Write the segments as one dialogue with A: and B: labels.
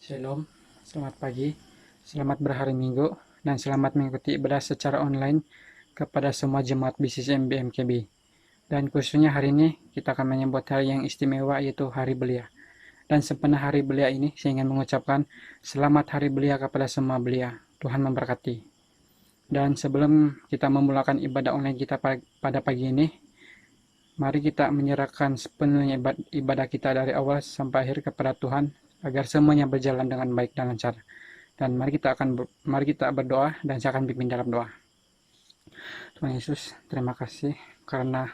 A: Shalom, selamat pagi, selamat berhari Minggu, dan selamat mengikuti ibadah secara online kepada semua jemaat BCCM BMKB. Dan khususnya hari ini kita akan menyambut hari yang istimewa yaitu Hari Belia. Dan sepenuh Hari Belia ini saya ingin mengucapkan selamat Hari Belia kepada semua belia. Tuhan memberkati. Dan sebelum kita memulakan ibadah online kita pada pagi ini, mari kita menyerahkan sepenuhnya ibadah kita dari awal sampai akhir kepada Tuhan agar semuanya berjalan dengan baik dan lancar. Dan mari kita berdoa dan saya akan pimpin dalam doa. Tuhan Yesus, terima kasih karena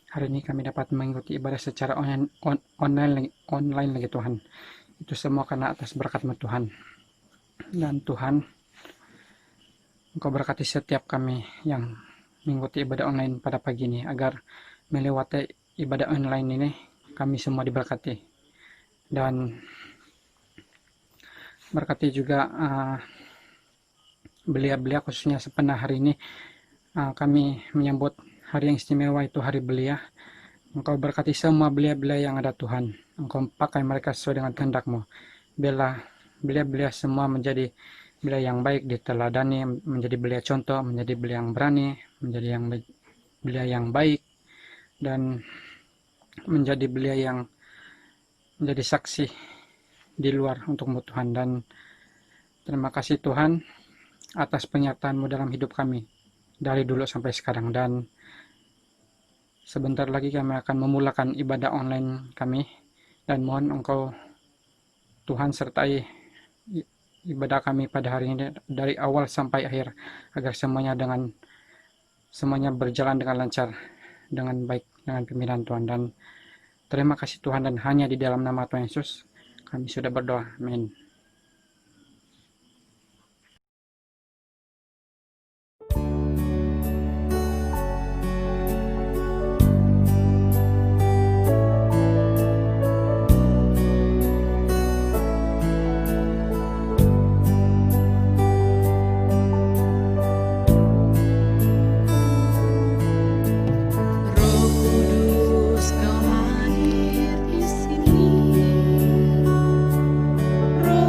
A: hari ini kami dapat mengikuti ibadah secara online lagi Tuhan. Itu semua karena atas berkat-Mu Tuhan. Dan Tuhan, Engkau berkati setiap kami yang mengikuti ibadah online pada pagi ini agar melewati ibadah online ini kami semua diberkati. Dan berkati juga belia-belia khususnya sepenuh hari ini kami menyambut hari yang istimewa itu Hari Belia. Engkau berkati semua belia-belia yang ada Tuhan. Engkau pakai mereka sesuai dengan kehendak-Mu. Belia-belia semua menjadi belia yang baik, diteladani, menjadi belia contoh, menjadi belia yang berani, menjadi belia yang baik, dan menjadi belia yang menjadi saksi di luar untuk-Mu Tuhan. Dan terima kasih Tuhan atas penyertaan-Mu dalam hidup kami dari dulu sampai sekarang. Dan sebentar lagi kami akan memulakan ibadah online kami, dan mohon Engkau Tuhan sertai ibadah kami pada hari ini dari awal sampai akhir agar semuanya berjalan dengan lancar, dengan baik, dengan pimpinan Tuhan. Dan terima kasih Tuhan, dan hanya di dalam nama Tuhan Yesus kami sudah berdoa. Amin.
B: Roh Kudus, Kau hadir di sini. Roh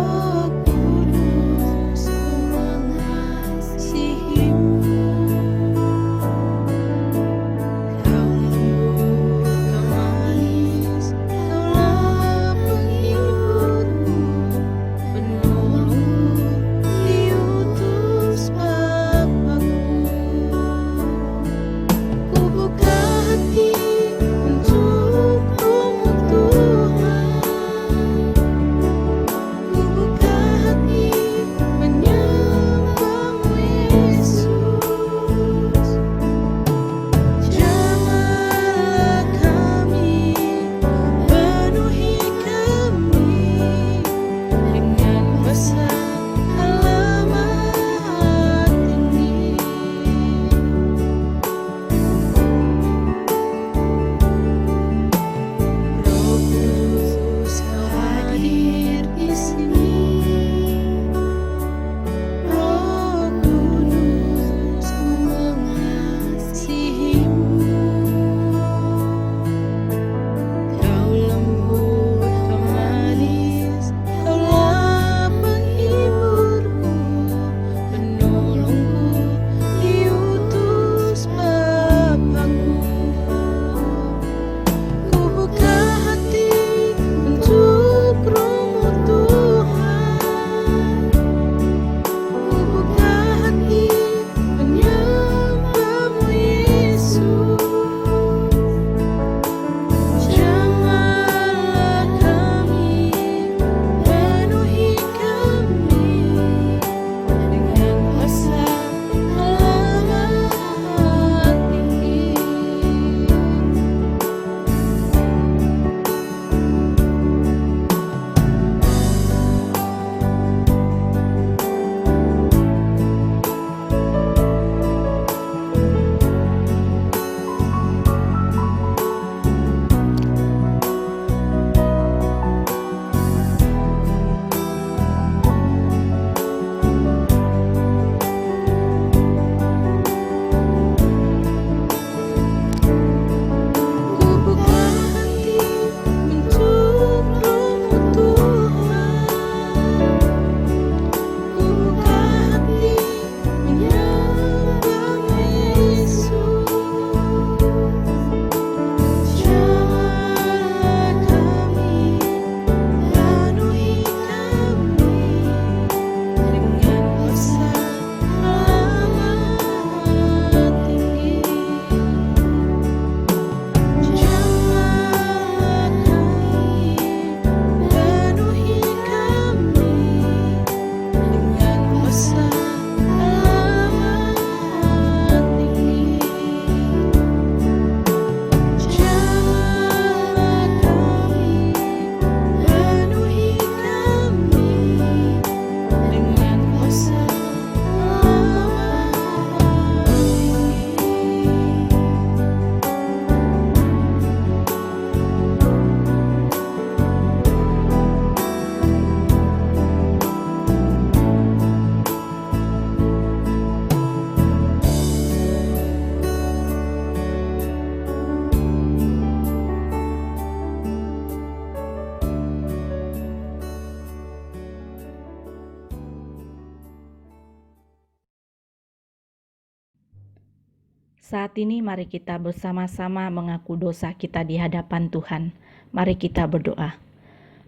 C: Saat ini mari kita bersama-sama mengaku dosa kita di hadapan Tuhan. Mari kita berdoa.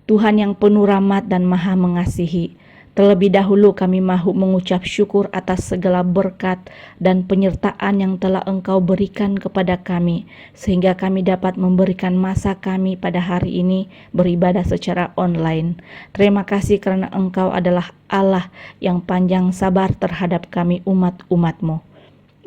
C: Tuhan yang penuh rahmat dan maha mengasihi, terlebih dahulu kami mahu mengucap syukur atas segala berkat dan penyertaan yang telah Engkau berikan kepada kami, sehingga kami dapat memberikan masa kami pada hari ini beribadah secara online. Terima kasih karena Engkau adalah Allah yang panjang sabar terhadap kami umat-umat-Mu.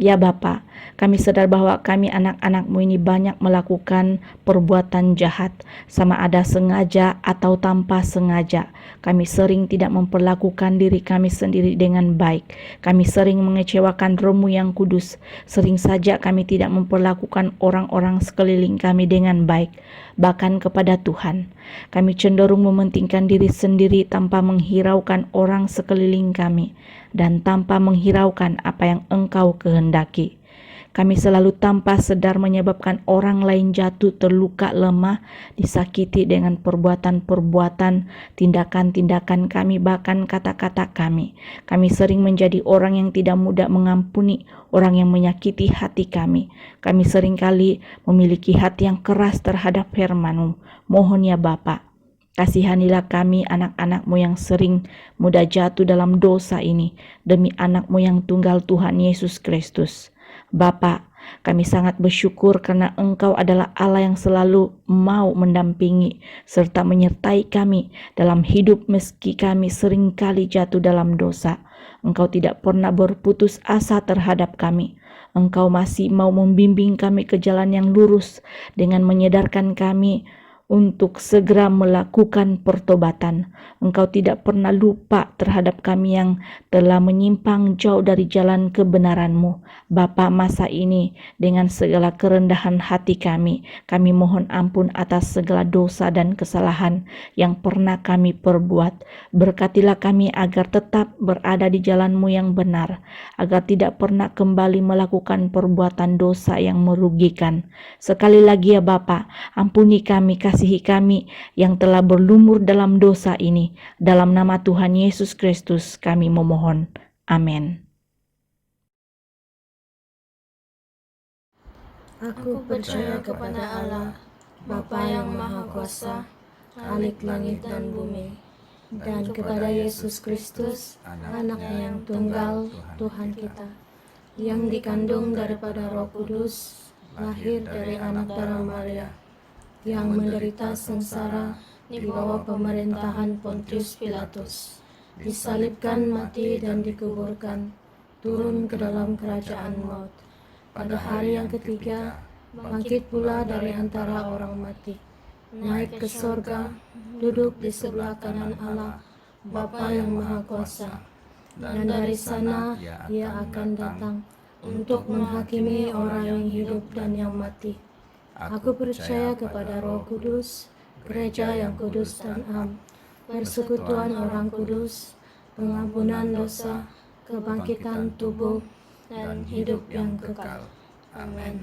C: Ya Bapa, kami sadar bahwa kami anak-anak-Mu ini banyak melakukan perbuatan jahat, sama ada sengaja atau tanpa sengaja. Kami sering tidak memperlakukan diri kami sendiri dengan baik. Kami sering mengecewakan Roh-Mu yang kudus. Sering saja kami tidak memperlakukan orang-orang sekeliling kami dengan baik, bahkan kepada Tuhan. Kami cenderung mementingkan diri sendiri tanpa menghiraukan orang sekeliling kami, dan tanpa menghiraukan apa yang Engkau kehendaki. Kami selalu tanpa sadar menyebabkan orang lain jatuh, terluka, lemah, disakiti dengan perbuatan-perbuatan, tindakan-tindakan kami, bahkan kata-kata kami. Kami sering menjadi orang yang tidak mudah mengampuni orang yang menyakiti hati kami. Kami seringkali memiliki hati yang keras terhadap firman-Mu. Mohon ya Bapa, kasihanilah kami anak-anak-Mu yang sering mudah jatuh dalam dosa ini, demi anak-Mu yang tunggal Tuhan Yesus Kristus. Bapa, kami sangat bersyukur karena Engkau adalah Allah yang selalu mau mendampingi serta menyertai kami dalam hidup meski kami seringkali jatuh dalam dosa. Engkau tidak pernah berputus asa terhadap kami. Engkau masih mau membimbing kami ke jalan yang lurus dengan menyadarkan kami untuk segera melakukan pertobatan. Engkau tidak pernah lupa terhadap kami yang telah menyimpang jauh dari jalan kebenaran-Mu. Bapa, masa ini dengan segala kerendahan hati kami mohon ampun atas segala dosa dan kesalahan yang pernah kami perbuat. Berkatilah kami agar tetap berada di jalan-Mu yang benar, agar tidak pernah kembali melakukan perbuatan dosa yang merugikan. Sekali lagi ya Bapa, ampuni kami, kasihi kami yang telah berlumur dalam dosa ini. Dalam nama Tuhan Yesus Kristus kami memohon. Amin.
D: Aku percaya kepada Allah, Bapa yang Maha Kuasa, Khalik langit dan bumi, dan kepada Yesus Kristus, Anaknya yang tunggal, Tuhan kita, yang dikandung daripada Roh Kudus, lahir dari anak darah Maria, yang menderita sengsara di bawah pemerintahan Pontius Pilatus, disalibkan, mati, dan dikuburkan, turun ke dalam kerajaan maut. Pada hari yang ketiga, bangkit pula dari antara orang mati, naik ke sorga, duduk di sebelah kanan Allah, Bapa yang Maha Kuasa. Dan dari sana Ia akan datang untuk menghakimi orang yang hidup dan yang mati. Aku percaya kepada Roh Kudus, gereja yang kudus dan am, persekutuan orang kudus, pengampunan dosa, kebangkitan tubuh, dan hidup yang kekal. Amin.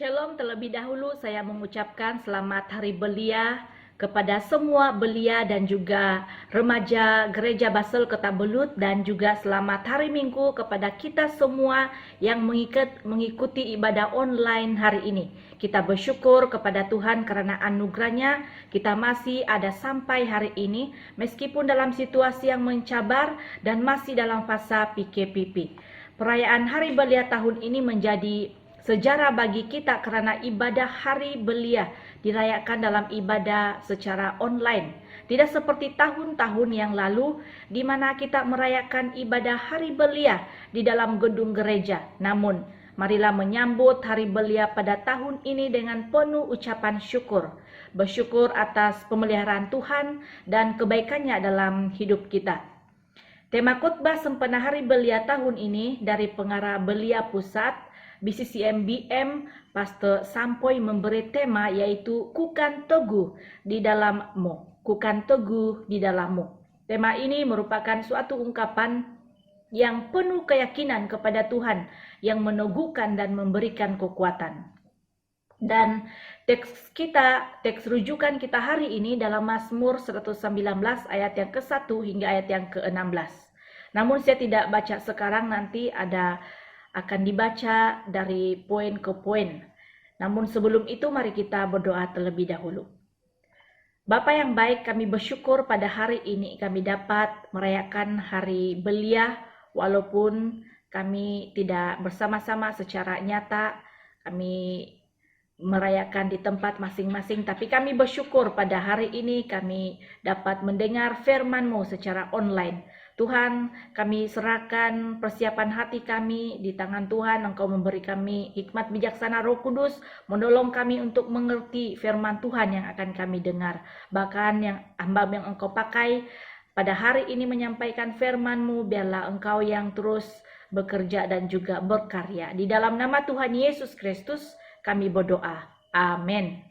C: Shalom, terlebih dahulu saya mengucapkan selamat Hari Belia kepada semua belia dan juga remaja Gereja Basel Kota Belut, dan juga selamat Hari Minggu kepada kita semua yang mengikuti ibadah online hari ini. Kita bersyukur kepada Tuhan karena anugerahnya kita masih ada sampai hari ini meskipun dalam situasi yang mencabar dan masih dalam fasa PKPP. Perayaan Hari Belia tahun ini menjadi sejarah bagi kita karena ibadah Hari Belia dirayakan dalam ibadah secara online. Tidak seperti tahun-tahun yang lalu di mana kita merayakan ibadah Hari Belia di dalam gedung gereja. Namun, marilah menyambut Hari Belia pada tahun ini dengan penuh ucapan syukur. Bersyukur atas pemeliharaan Tuhan dan kebaikannya dalam hidup kita. Tema khotbah sempena Hari Belia tahun ini dari Pengarah Belia Pusat BCCMBM, Pastor Sampoy memberi tema yaitu Kukan Teguh di dalammu. Kukan Teguh di dalammu. Tema ini merupakan suatu ungkapan yang penuh keyakinan kepada Tuhan yang meneguhkan dan memberikan kekuatan. Dan teks rujukan kita hari ini dalam Mazmur 119 ayat yang ke-1 hingga ayat yang ke-16. Namun saya tidak baca sekarang, nanti akan dibaca dari poin ke poin. Namun sebelum itu mari kita berdoa terlebih dahulu. Bapa yang baik, kami bersyukur pada hari ini kami dapat merayakan Hari Belia walaupun kami tidak bersama-sama secara nyata. Kami merayakan di tempat masing-masing, tapi kami bersyukur pada hari ini kami dapat mendengar firman-Mu secara online. Tuhan, kami serahkan persiapan hati kami di tangan Tuhan. Engkau memberi kami hikmat bijaksana Roh Kudus, menolong kami untuk mengerti firman Tuhan yang akan kami dengar. Bahkan yang hamba yang Engkau pakai pada hari ini menyampaikan firman-Mu, biarlah Engkau yang terus bekerja dan juga berkarya. Di dalam nama Tuhan Yesus Kristus kami berdoa. Amin.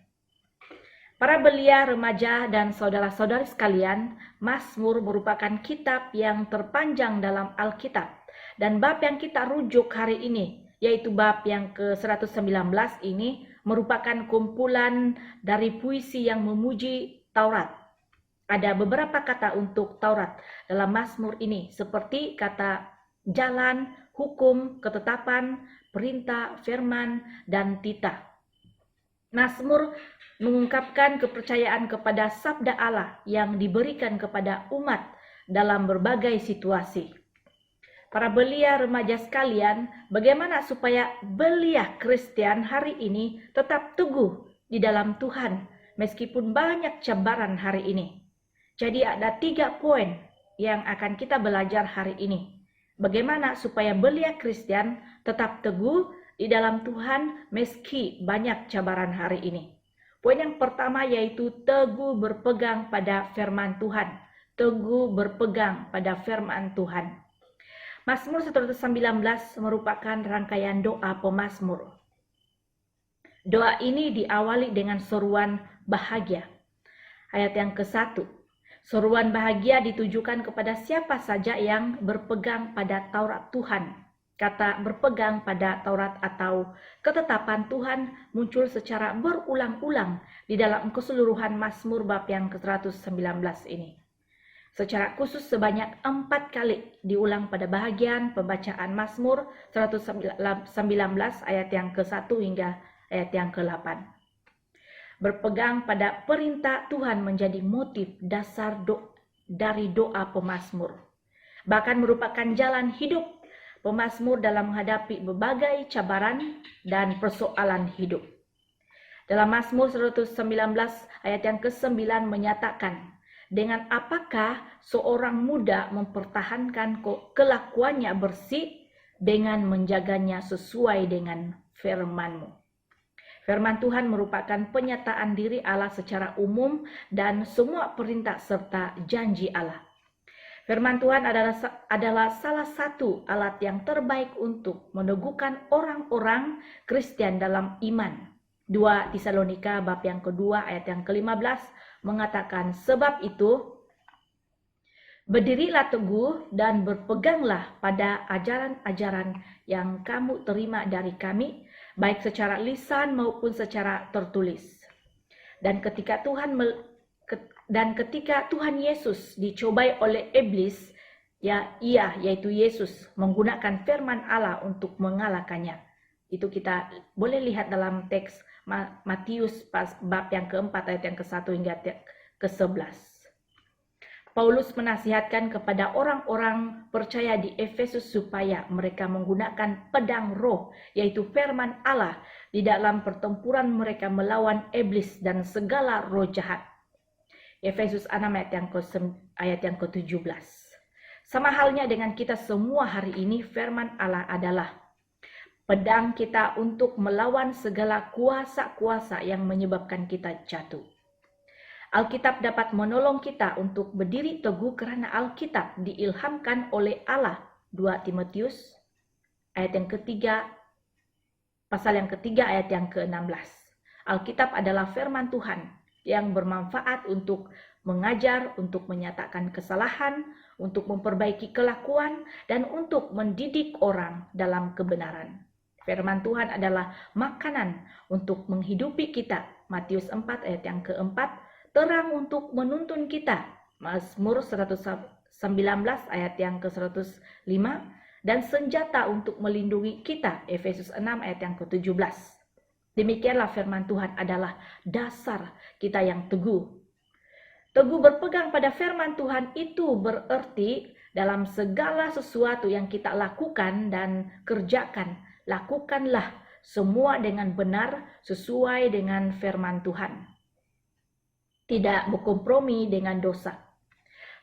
C: Para belia, remaja, dan saudara-saudari sekalian, Mazmur merupakan kitab yang terpanjang dalam Alkitab. Dan bab yang kita rujuk hari ini, yaitu bab yang ke-119 ini, merupakan kumpulan dari puisi yang memuji Taurat. Ada beberapa kata untuk Taurat dalam Mazmur ini, seperti kata jalan, hukum, ketetapan, perintah, firman, dan titah. Mazmur mengungkapkan kepercayaan kepada sabda Allah yang diberikan kepada umat dalam berbagai situasi. Para belia remaja sekalian, bagaimana supaya belia Kristen hari ini tetap teguh di dalam Tuhan meskipun banyak cabaran hari ini? Jadi ada 3 poin yang akan kita belajar hari ini. Bagaimana supaya belia Kristen tetap teguh di dalam Tuhan meski banyak cabaran hari ini. Poin yang pertama yaitu teguh berpegang pada firman Tuhan. Teguh berpegang pada firman Tuhan. Mazmur 119 merupakan rangkaian doa pemazmur. Doa ini diawali dengan seruan bahagia. Ayat yang ke-1. Seruan bahagia ditujukan kepada siapa saja yang berpegang pada Taurat Tuhan. Kata berpegang pada Taurat atau ketetapan Tuhan muncul secara berulang-ulang di dalam keseluruhan Mazmur bab yang ke-119 ini. Secara khusus sebanyak 4 kali diulang pada bahagian pembacaan Mazmur 119 ayat yang ke-1 hingga ayat yang ke-8. Berpegang pada perintah Tuhan menjadi motif dasar dari doa pemazmur. Bahkan merupakan jalan hidup pemazmur dalam menghadapi berbagai cabaran dan persoalan hidup. Dalam Mazmur 119 ayat yang ke-9 menyatakan, dengan apakah seorang muda mempertahankan kelakuannya bersih dengan menjaganya sesuai dengan firman-Mu. Firman Tuhan merupakan penyataan diri Allah secara umum dan semua perintah serta janji Allah. Firman Tuhan adalah salah satu alat yang terbaik untuk meneguhkan orang-orang Kristen dalam iman. 2 Tesalonika bab yang kedua ayat yang ke-15 mengatakan, sebab itu berdirilah teguh dan berpeganglah pada ajaran-ajaran yang kamu terima dari kami, baik secara lisan maupun secara tertulis. Dan ketika Tuhan Yesus dicobai oleh iblis, yaitu Yesus menggunakan firman Allah untuk mengalahkannya. Itu kita boleh lihat dalam teks Matius bab yang keempat ayat yang ke-1 hingga ke-11. Paulus menasihatkan kepada orang-orang percaya di Efesus supaya mereka menggunakan pedang roh, yaitu firman Allah, di dalam pertempuran mereka melawan iblis dan segala roh jahat. Efesus 6 ayat yang ke-17. Sama halnya dengan kita semua hari ini, firman Allah adalah pedang kita untuk melawan segala kuasa-kuasa yang menyebabkan kita jatuh. Alkitab dapat menolong kita untuk berdiri teguh karena Alkitab diilhamkan oleh Allah. 2 Timotius ayat yang ketiga, pasal yang ketiga ayat yang ke-16. Alkitab adalah firman Tuhan yang bermanfaat untuk mengajar, untuk menyatakan kesalahan, untuk memperbaiki kelakuan, dan untuk mendidik orang dalam kebenaran. Firman Tuhan adalah makanan untuk menghidupi kita. Matius 4 ayat yang keempat, terang untuk menuntun kita. Mazmur 119 ayat yang ke-105, dan senjata untuk melindungi kita. Efesus 6 ayat yang ke-17. Demikianlah firman Tuhan adalah dasar kita yang teguh. Teguh berpegang pada firman Tuhan itu berarti dalam segala sesuatu yang kita lakukan dan kerjakan, lakukanlah semua dengan benar sesuai dengan firman Tuhan. Tidak berkompromi dengan dosa.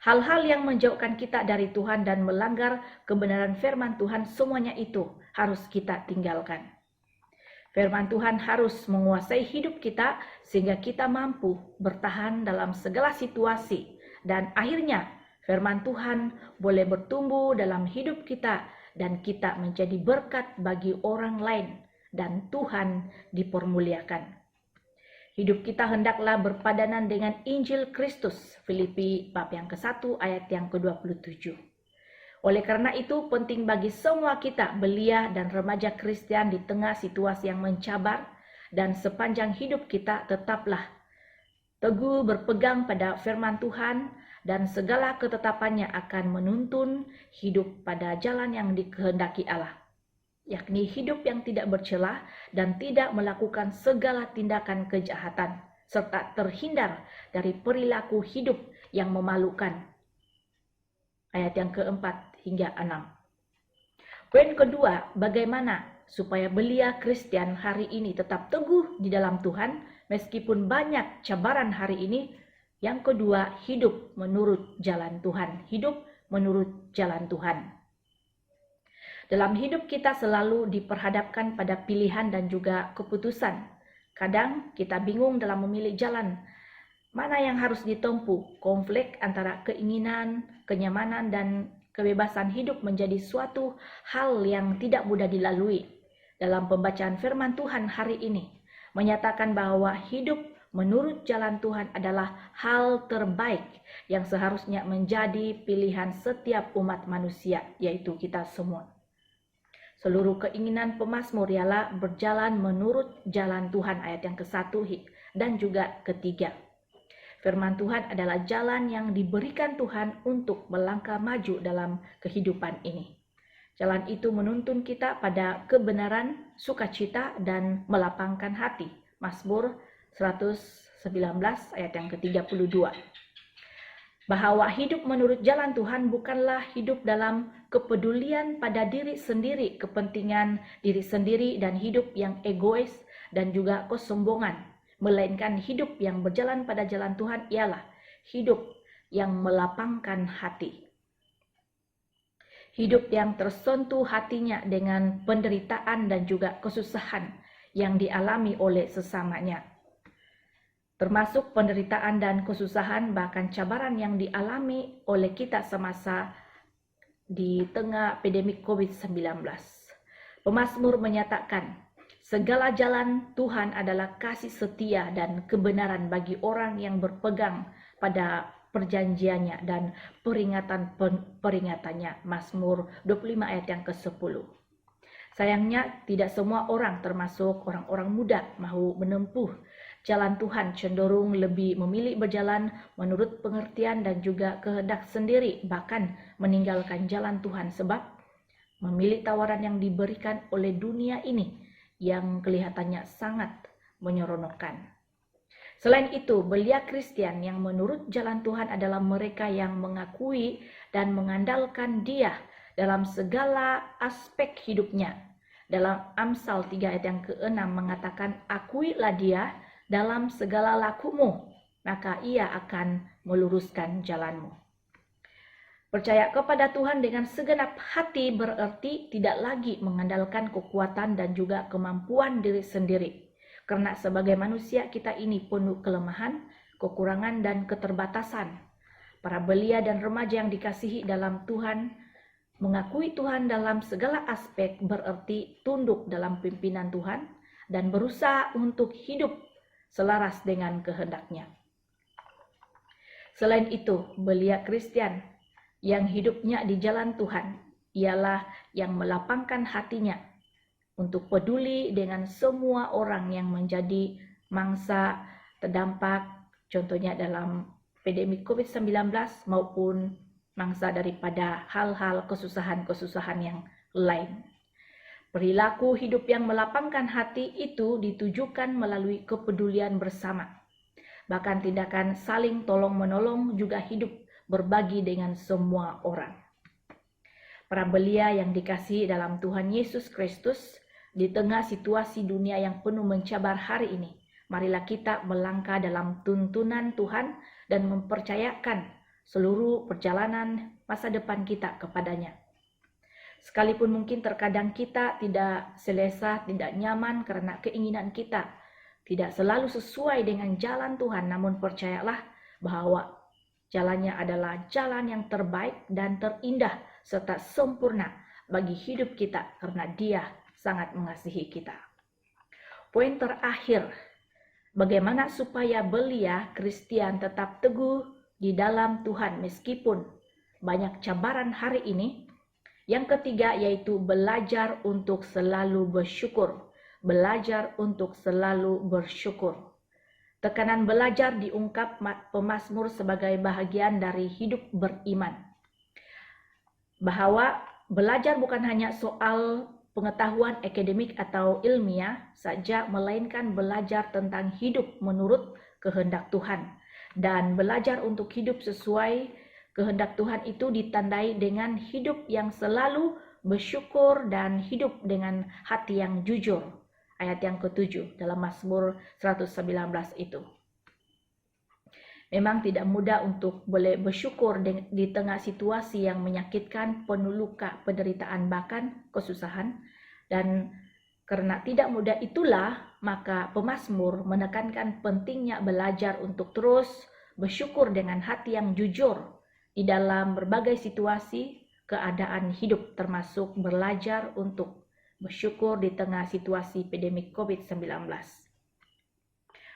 C: Hal-hal yang menjauhkan kita dari Tuhan dan melanggar kebenaran firman Tuhan, semuanya itu harus kita tinggalkan. Firman Tuhan harus menguasai hidup kita sehingga kita mampu bertahan dalam segala situasi, dan akhirnya firman Tuhan boleh bertumbuh dalam hidup kita dan kita menjadi berkat bagi orang lain dan Tuhan dipermuliakan. Hidup kita hendaklah berpadanan dengan Injil Kristus. Filipi bab yang ke-1 ayat yang ke-27. Oleh karena itu penting bagi semua kita belia dan remaja Kristen di tengah situasi yang mencabar, dan sepanjang hidup kita tetaplah teguh berpegang pada firman Tuhan, dan segala ketetapannya akan menuntun hidup pada jalan yang dikehendaki Allah, yakni hidup yang tidak bercela dan tidak melakukan segala tindakan kejahatan, serta terhindar dari perilaku hidup yang memalukan. Ayat yang keempat hingga 6. Poin kedua, bagaimana supaya belia Kristen hari ini tetap teguh di dalam Tuhan meskipun banyak cabaran hari ini. Yang kedua, hidup menurut jalan Tuhan. Hidup menurut jalan Tuhan. Dalam hidup kita selalu diperhadapkan pada pilihan dan juga keputusan. Kadang kita bingung dalam memilih jalan mana yang harus ditempuh. Konflik antara keinginan, kenyamanan, dan kebebasan hidup menjadi suatu hal yang tidak mudah dilalui. Dalam pembacaan firman Tuhan hari ini, menyatakan bahwa hidup menurut jalan Tuhan adalah hal terbaik yang seharusnya menjadi pilihan setiap umat manusia, yaitu kita semua. Seluruh keinginan pemazmur ialah berjalan menurut jalan Tuhan, ayat yang ke-1 dan juga ketiga. Firman Tuhan adalah jalan yang diberikan Tuhan untuk melangkah maju dalam kehidupan ini. Jalan itu menuntun kita pada kebenaran, sukacita, dan melapangkan hati. Mazmur 119 ayat yang ke-32. Bahwa hidup menurut jalan Tuhan bukanlah hidup dalam kepedulian pada diri sendiri, kepentingan diri sendiri, dan hidup yang egois dan juga kesombongan, melainkan hidup yang berjalan pada jalan Tuhan ialah hidup yang melapangkan hati. Hidup yang tersentuh hatinya dengan penderitaan dan juga kesusahan yang dialami oleh sesamanya. Termasuk penderitaan dan kesusahan, bahkan cabaran yang dialami oleh kita semasa di tengah pandemi COVID-19. Pemazmur menyatakan, segala jalan Tuhan adalah kasih setia dan kebenaran bagi orang yang berpegang pada perjanjiannya dan peringatannya. Mazmur 25 ayat yang ke-10. Sayangnya tidak semua orang termasuk orang-orang muda mau menempuh jalan Tuhan, cenderung lebih memilih berjalan menurut pengertian dan juga kehendak sendiri, bahkan meninggalkan jalan Tuhan sebab memilih tawaran yang diberikan oleh dunia ini yang kelihatannya sangat menyeronokkan. Selain itu, belia Kristen yang menurut jalan Tuhan adalah mereka yang mengakui dan mengandalkan Dia dalam segala aspek hidupnya. Dalam Amsal 3 ayat yang ke-6 mengatakan, akuilah Dia dalam segala lakumu, maka Ia akan meluruskan jalanmu. Percaya kepada Tuhan dengan segenap hati berarti tidak lagi mengandalkan kekuatan dan juga kemampuan diri sendiri. Karena sebagai manusia kita ini penuh kelemahan, kekurangan, dan keterbatasan. Para belia dan remaja yang dikasihi dalam Tuhan, mengakui Tuhan dalam segala aspek berarti tunduk dalam pimpinan Tuhan dan berusaha untuk hidup selaras dengan kehendak-Nya. Selain itu, belia Kristen yang hidupnya di jalan Tuhan ialah yang melapangkan hatinya untuk peduli dengan semua orang yang menjadi mangsa terdampak, contohnya dalam pandemi COVID-19 maupun mangsa daripada hal-hal kesusahan-kesusahan yang lain. Perilaku hidup yang melapangkan hati itu ditujukan melalui kepedulian bersama. Bahkan tindakan saling tolong-menolong juga hidup berbagi dengan semua orang. Para belia yang dikasihi dalam Tuhan Yesus Kristus, di tengah situasi dunia yang penuh mencabar hari ini, marilah kita melangkah dalam tuntunan Tuhan dan mempercayakan seluruh perjalanan masa depan kita kepadanya. Sekalipun mungkin terkadang kita tidak selesa, tidak nyaman karena keinginan kita tidak selalu sesuai dengan jalan Tuhan, namun percayalah bahwa jalannya adalah jalan yang terbaik dan terindah serta sempurna bagi hidup kita karena Dia sangat mengasihi kita. Poin terakhir, bagaimana supaya belia Kristen tetap teguh di dalam Tuhan meskipun banyak cabaran hari ini. Yang ketiga yaitu belajar untuk selalu bersyukur. Belajar untuk selalu bersyukur. Tekanan belajar diungkap pemazmur sebagai bahagian dari hidup beriman. Bahwa belajar bukan hanya soal pengetahuan akademik atau ilmiah saja, melainkan belajar tentang hidup menurut kehendak Tuhan. Dan belajar untuk hidup sesuai kehendak Tuhan itu ditandai dengan hidup yang selalu bersyukur dan hidup dengan hati yang jujur. Ayat yang ke-7 dalam Mazmur 119 itu. Memang tidak mudah untuk boleh bersyukur di tengah situasi yang menyakitkan, penuh luka, penderitaan, bahkan kesusahan. Dan karena tidak mudah itulah, maka pemazmur menekankan pentingnya belajar untuk terus bersyukur dengan hati yang jujur di dalam berbagai situasi, keadaan hidup, termasuk belajar untuk bersyukur di tengah situasi pandemi COVID-19.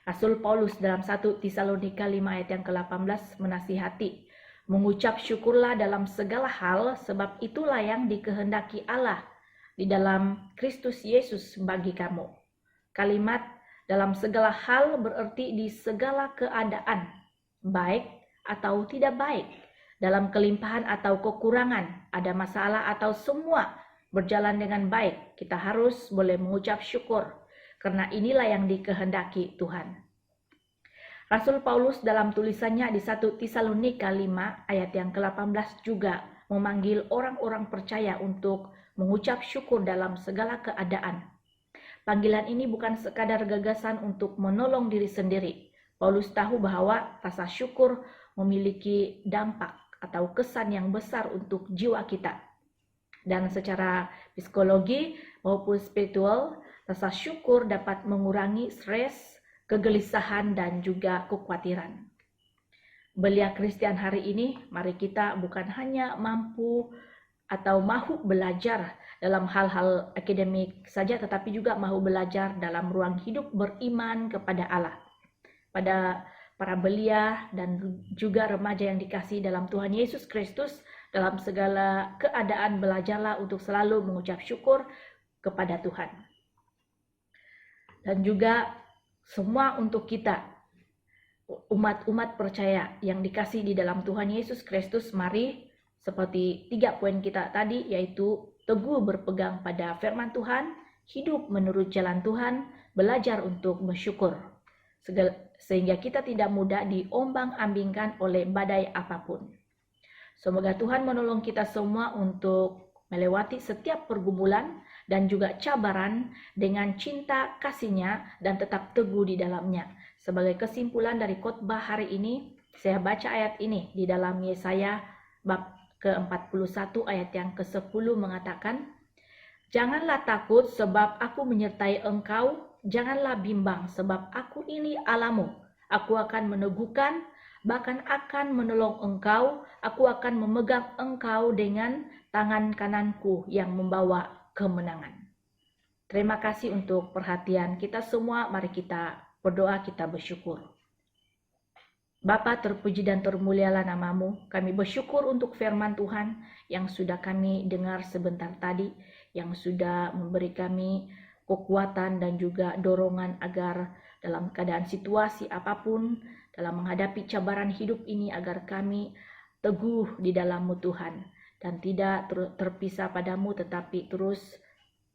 C: Rasul Paulus dalam 1 Tesalonika 5 ayat yang ke-18 menasihati, mengucap syukurlah dalam segala hal, sebab itulah yang dikehendaki Allah di dalam Kristus Yesus bagi kamu. Kalimat dalam segala hal berarti di segala keadaan, baik atau tidak baik, dalam kelimpahan atau kekurangan, ada masalah atau semua berjalan dengan baik, kita harus boleh mengucap syukur, karena inilah yang dikehendaki Tuhan. Rasul Paulus dalam tulisannya di 1 Tesalonika 5 ayat yang ke-18 juga memanggil orang-orang percaya untuk mengucap syukur dalam segala keadaan. Panggilan ini bukan sekadar gagasan untuk menolong diri sendiri. Paulus tahu bahwa rasa syukur memiliki dampak atau kesan yang besar untuk jiwa kita. Dan secara psikologi maupun spiritual, rasa syukur dapat mengurangi stres, kegelisahan, dan juga kekhawatiran. Belia Kristen hari ini, mari kita bukan hanya mampu atau mahu belajar dalam hal-hal akademik saja, tetapi juga mahu belajar dalam ruang hidup beriman kepada Allah. Pada para belia dan juga remaja yang dikasihi dalam Tuhan Yesus Kristus, dalam segala keadaan belajarlah untuk selalu mengucap syukur kepada Tuhan. Dan juga semua untuk kita, umat-umat percaya yang dikasih di dalam Tuhan Yesus Kristus, mari seperti 3 poin kita tadi, yaitu teguh berpegang pada firman Tuhan, hidup menurut jalan Tuhan, belajar untuk bersyukur, sehingga kita tidak mudah diombang-ambingkan oleh badai apapun. Semoga Tuhan menolong kita semua untuk melewati setiap pergumulan dan juga cabaran dengan cinta kasih-Nya dan tetap teguh di dalamnya. Sebagai kesimpulan dari khotbah hari ini, saya baca ayat ini di dalam Yesaya bab ke-41 ayat yang ke-10 mengatakan, "Janganlah takut sebab aku menyertai engkau, janganlah bimbang sebab aku ini Allahmu. Aku akan meneguhkan, bahkan akan menolong engkau, aku akan memegang engkau dengan tangan kananku yang membawa kemenangan." Terima kasih untuk perhatian kita semua. Mari kita berdoa, kita bersyukur. Bapa, terpuji dan termulialah nama-Mu. Kami bersyukur untuk firman Tuhan yang sudah kami dengar sebentar tadi, yang sudah memberi kami kekuatan dan juga dorongan agar dalam keadaan situasi apapun, dalam menghadapi cabaran hidup ini, agar kami teguh di dalam-Mu Tuhan, dan tidak terpisah padamu, tetapi terus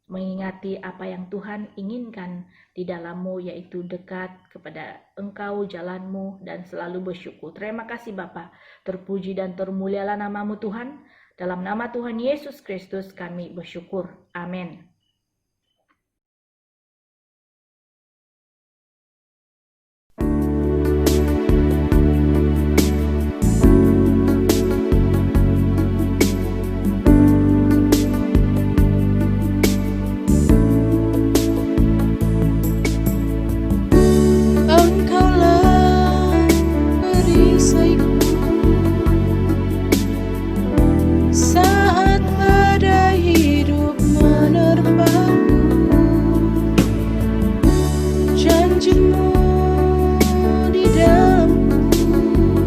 C: mengingati apa yang Tuhan inginkan di dalam-Mu, yaitu dekat kepada Engkau, jalan-Mu, dan selalu bersyukur. Terima kasih Bapa, terpuji dan termulialah nama-Mu Tuhan. Dalam nama Tuhan Yesus Kristus kami bersyukur. Amin.
B: Engkaulah perisaiku saat badai hidup menerpaku. Janji-Mu di dalamku,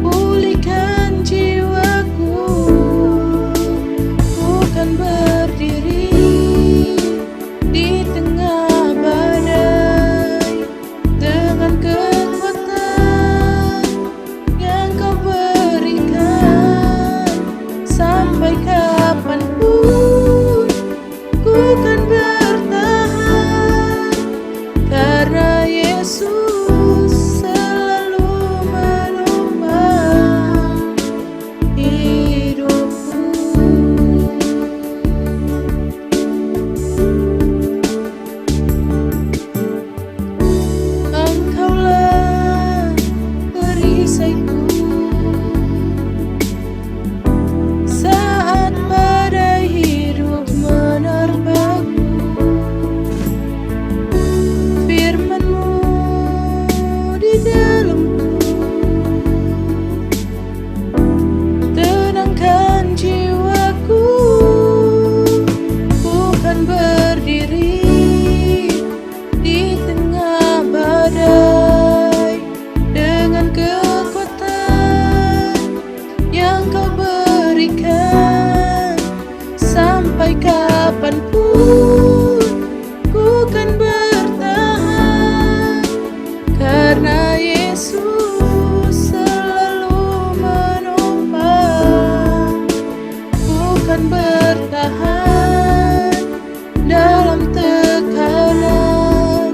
B: pulihkan jiwaku. Ku kan berdiri di tengah badai dengan kekuatan yang Kau berikan. Sampai kapanpun ku kan bertahan, karena Yesus selalu menopang hidupku. Engkaulah perisaiku saat badai hidup menerpaku. Firman-Mu di dalamku, tenangkan jiwaku. Ku kan berdiri di tengah badai dengan kekuatan yang Kau berikan. Sampai kapanpun ku kan bertahan, karena Yesus selalu menopang. Ku kan bertahan dalam tekanan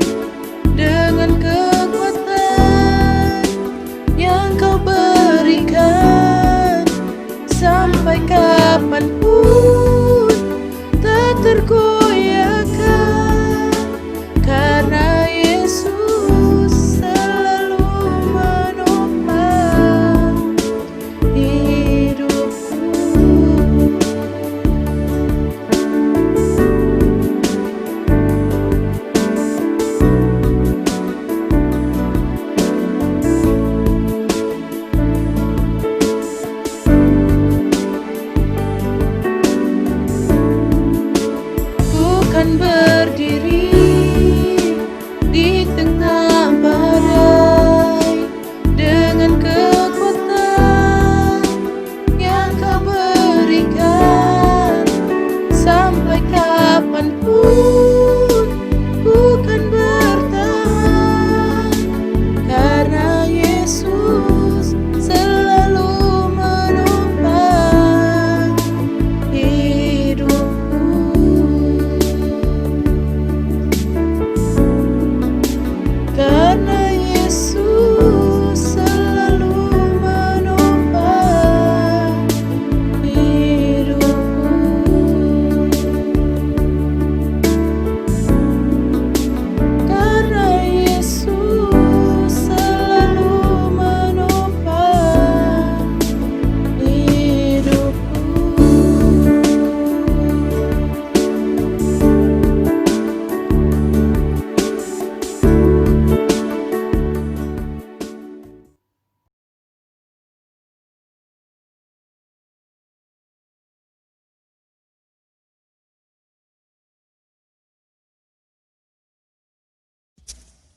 B: dengan kekuatan yang Kau berikan. Sampai kapanpun tak tergoyahkan, karena Yesus selalu menopang hidupku.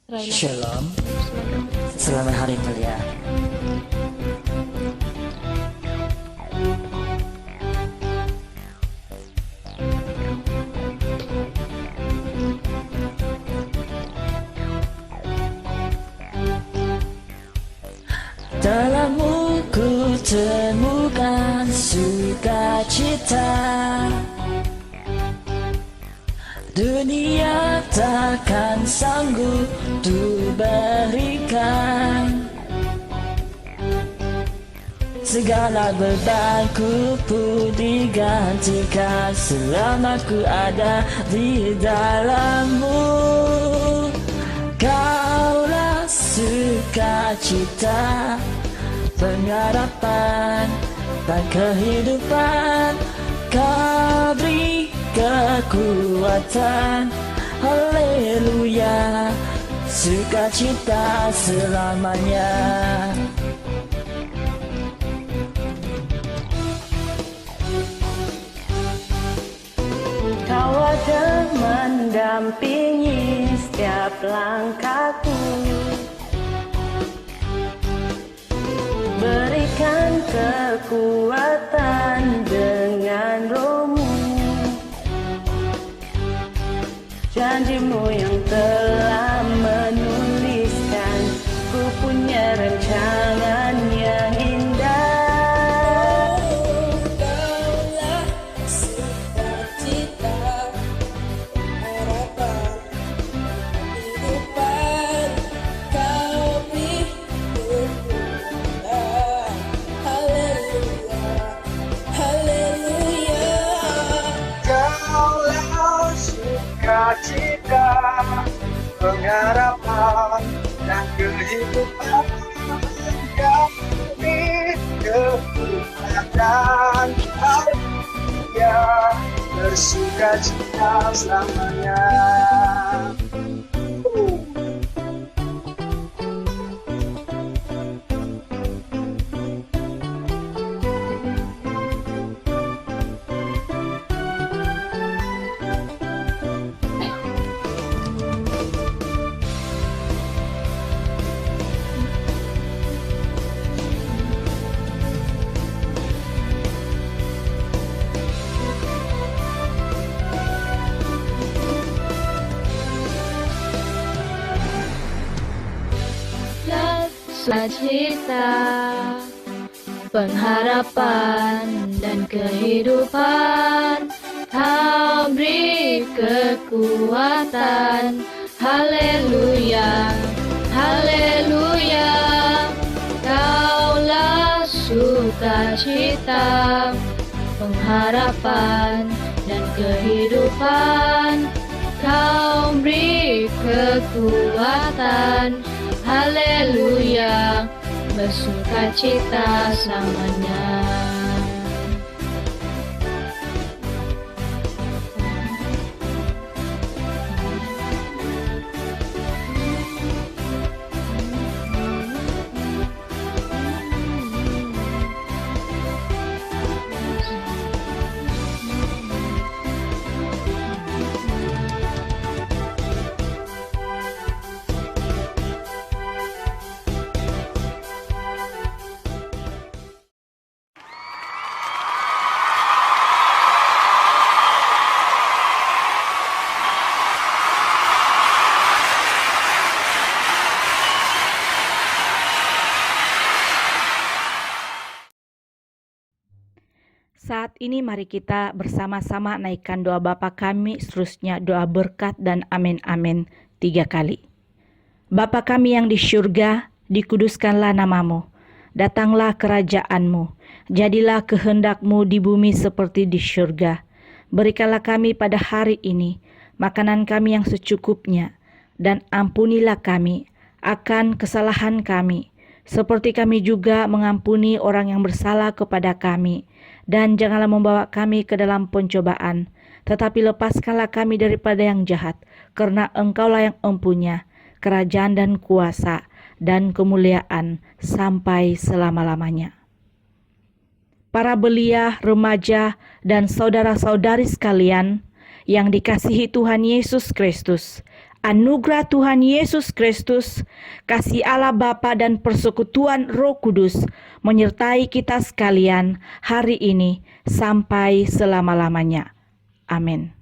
E: Shalom, selamat hari mulia. Dalammu ku temukan sukacita. Dunia takkan sanggup untuk berikan. Segala bebanku pun digantikan selama ku ada di dalammu. Kaulah sukacita, pengharapan dan kehidupan. Kau beri kekuatan, haleluya, sukacita selamanya. Kau ada mendampingi setiap langkahku, berikan kekuatan dengan rohmu. Janjimu yang telah menuliskan, ku punya rancangan yang indah. Kaulah sukacita, harapan, kehidupan. Kau beri kekuatan, haleluya, haleluya.
A: Kaulah sukacita, pengharapan dan kehidupan. Kau beri kekuatan, haleluya, bersukacita selamanya.
D: Sukacita, pengharapan dan kehidupan. Kau beri kekuatan, haleluya, haleluya. Kaulah sukacita, pengharapan dan kehidupan. Kau beri kekuatan, haleluya, bersukacita selamanya.
C: Saat ini mari kita bersama-sama naikkan doa Bapa kami, seterusnya doa berkat dan amin-amin 3 kali. Bapa kami yang di syurga, dikuduskanlah namamu. Datanglah kerajaan-Mu. Jadilah kehendak-Mu di bumi seperti di syurga. Berikanlah kami pada hari ini makanan kami yang secukupnya, dan ampunilah kami akan kesalahan kami, seperti kami juga mengampuni orang yang bersalah kepada kami. Dan janganlah membawa kami ke dalam pencobaan, tetapi lepaskanlah kami daripada yang jahat, karena Engkaulah yang empunya kerajaan dan kuasa dan kemuliaan sampai selama-lamanya. Para belia, remaja, dan saudara-saudari sekalian yang dikasihi Tuhan Yesus Kristus, anugerah Tuhan Yesus Kristus, kasih Allah Bapa dan persekutuan Roh Kudus menyertai kita sekalian hari ini sampai selama-lamanya. Amin.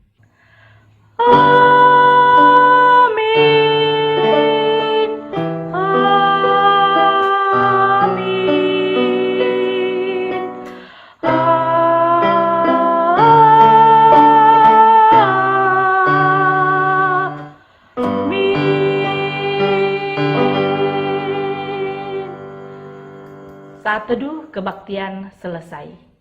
C: Saat teduh kebaktian selesai.